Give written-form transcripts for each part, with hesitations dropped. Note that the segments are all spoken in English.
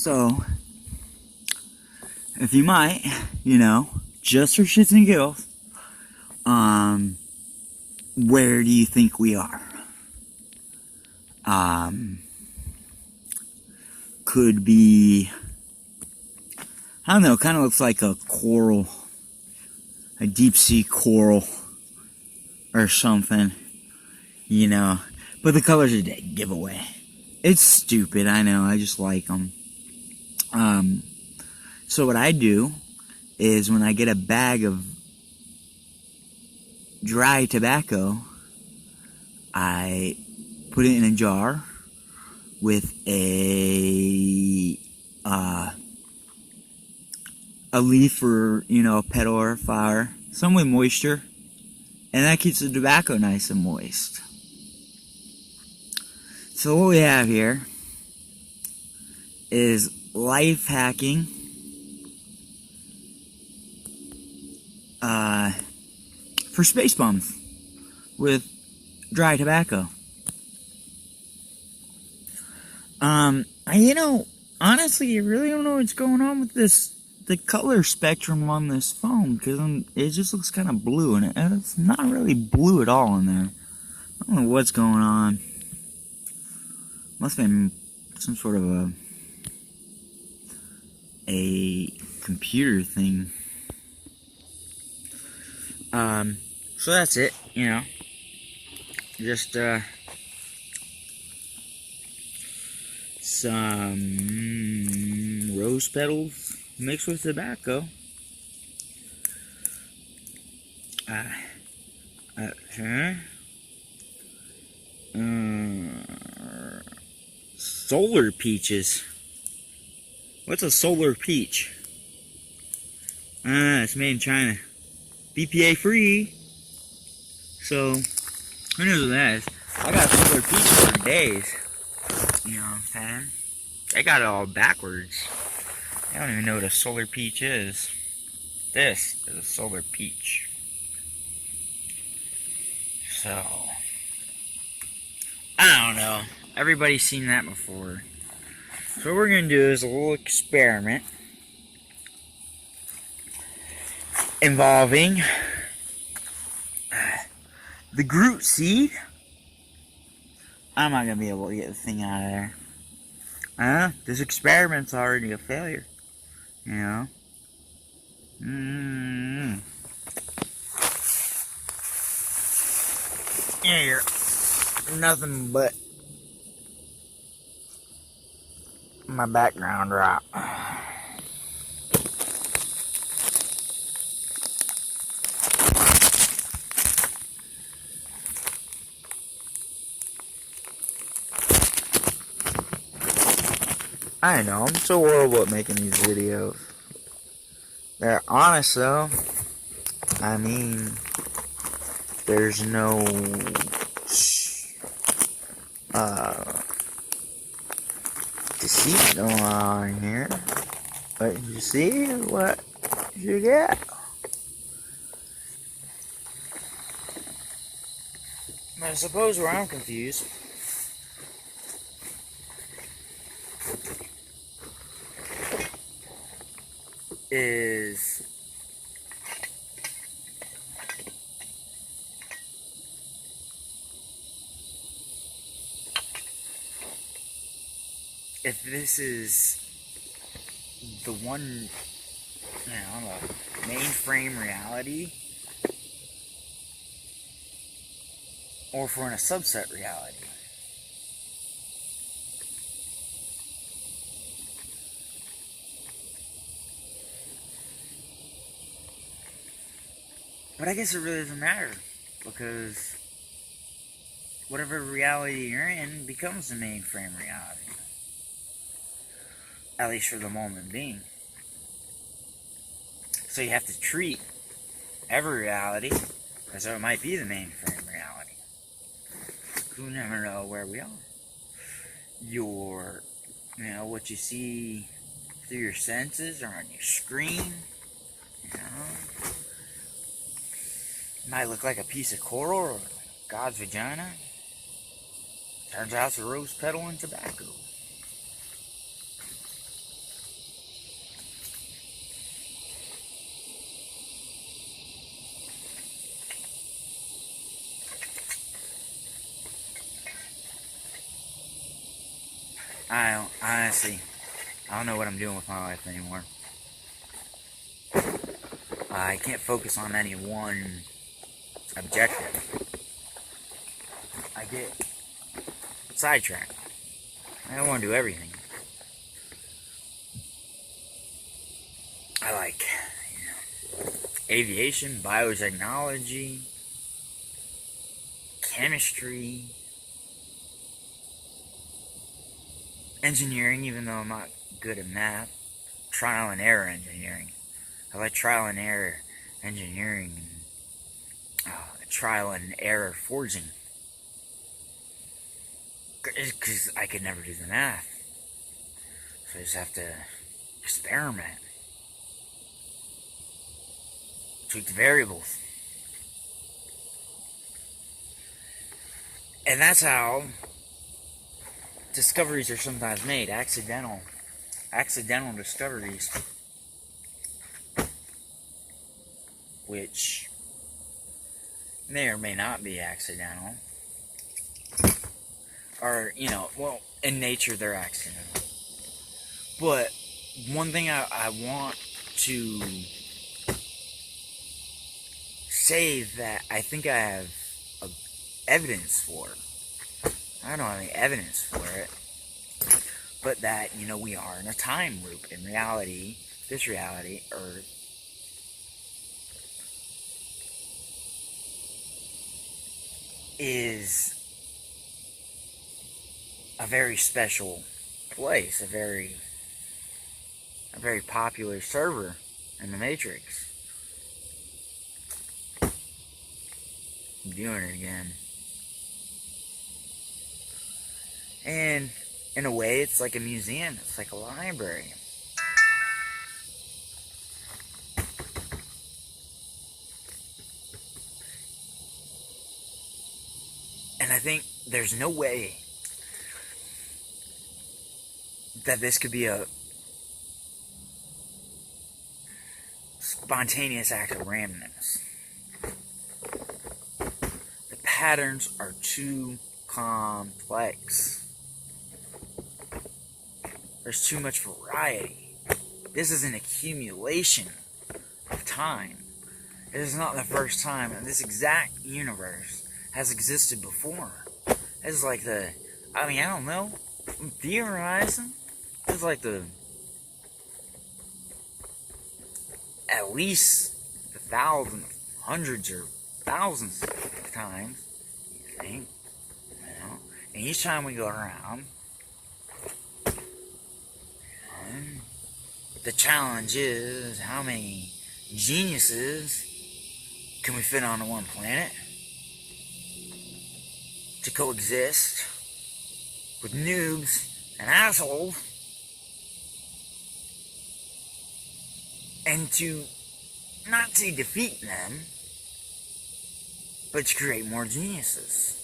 So, if you might, just for shits and giggles, where do you think we are? Could be, I don't know, kind of looks like a coral, a deep sea coral or something, but the colors are dead giveaway. It's stupid, I know, I just like them. So what I do is when I get a bag of dry tobacco, I put it in a jar with a leaf or, a petal or a flower, some with moisture, and that keeps the tobacco nice and moist. So what we have here is life hacking for space bums with dry tobacco. Honestly, I really don't know what's going on with the color spectrum on this phone, because it just looks kind of blue, and it's not really blue at all in there. I don't know what's going on. Must have been some sort of a computer thing. So that's it, just, some rose petals mixed with tobacco. Solar peaches. What's a solar peach? It's made in China. BPA free. So, who knows what that is? I got solar peaches for days. You know what I'm saying? They got it all backwards. I don't even know what a solar peach is. This is a solar peach. So, I don't know. Everybody's seen that before. So what we're going to do is a little experiment involving the Groot seed. I'm not going to be able to get the thing out of there. This experiment's already a failure. Yeah, you're nothing but my background drop. I know, I'm so horrible at making these videos. They're honest though. I mean, there's no deceit going on here. But you see what you get. I suppose where I'm confused is if this is the one, the mainframe reality, or if we're in a subset reality. But I guess it really doesn't matter, because whatever reality you're in becomes the mainframe reality. At least for the moment being. So you have to treat every reality as though it might be the mainframe reality. You never know where we are. What you see through your senses or on your screen, might look like a piece of coral or God's vagina. Turns out it's a rose petal and tobacco. honestly, I don't know what I'm doing with my life anymore. I can't focus on any one objective. I get sidetracked. I don't want to do everything. I like, aviation, biotechnology, chemistry, engineering, even though I'm not good at math. Trial and error engineering. I like trial and error engineering and trial and error forging. Because I could never do the math. So I just have to experiment. Tweak the variables. And that's how discoveries are sometimes made. Accidental discoveries. Which may or may not be accidental. Or, well, in nature they're accidental. But one thing I want to say that I think I have evidence for. I don't have any evidence for it. But that, we are in a time loop. In reality, this reality, Earth, is a very special place, a very popular server in the Matrix. I'm doing it again. And in a way, it's like a museum. It's like a library. And I think there's no way that this could be a spontaneous act of randomness. The patterns are too complex. There's too much variety. This is an accumulation of time. It is not the first time that this exact universe has existed before. It's like I don't know. I'm theorizing. It's like at least the thousands, hundreds or thousands of times, you think. And each time we go around, the challenge is how many geniuses can we fit onto one planet to coexist with noobs and assholes, and to not to defeat them, but to create more geniuses.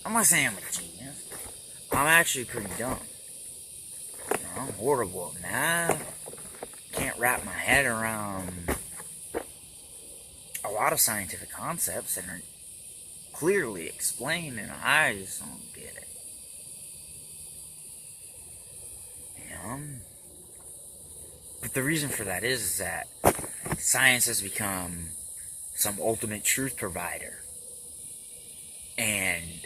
I'm not saying I'm a genius. I'm actually pretty dumb. I'm horrible at math. Can't wrap my head around a lot of scientific concepts that are clearly explained, and I just don't get it. But the reason for that is that science has become some ultimate truth provider. And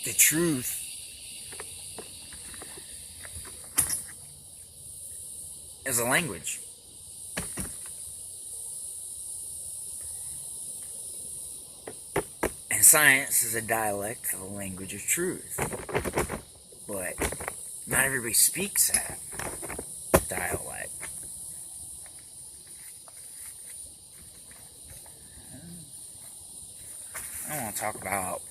the truth is a language. And science is a dialect of the language of truth. But not everybody speaks that dialect. I don't want to talk about...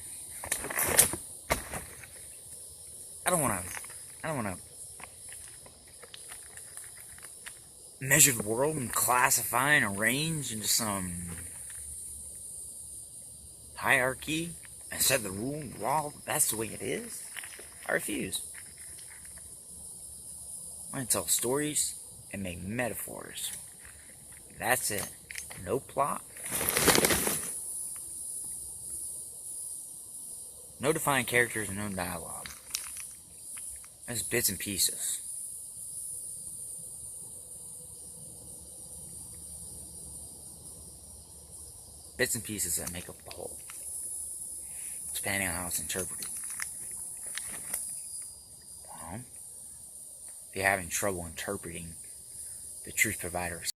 I don't want to measure the world and classify and arrange into some hierarchy and set the rule and law. That's the way it is. I refuse. I want to tell stories and make metaphors. That's it. No plot. No defined characters and no dialogue. It's bits and pieces. Bits and pieces that make up the whole, depending on how it's interpreted. If you're having trouble interpreting the truth provider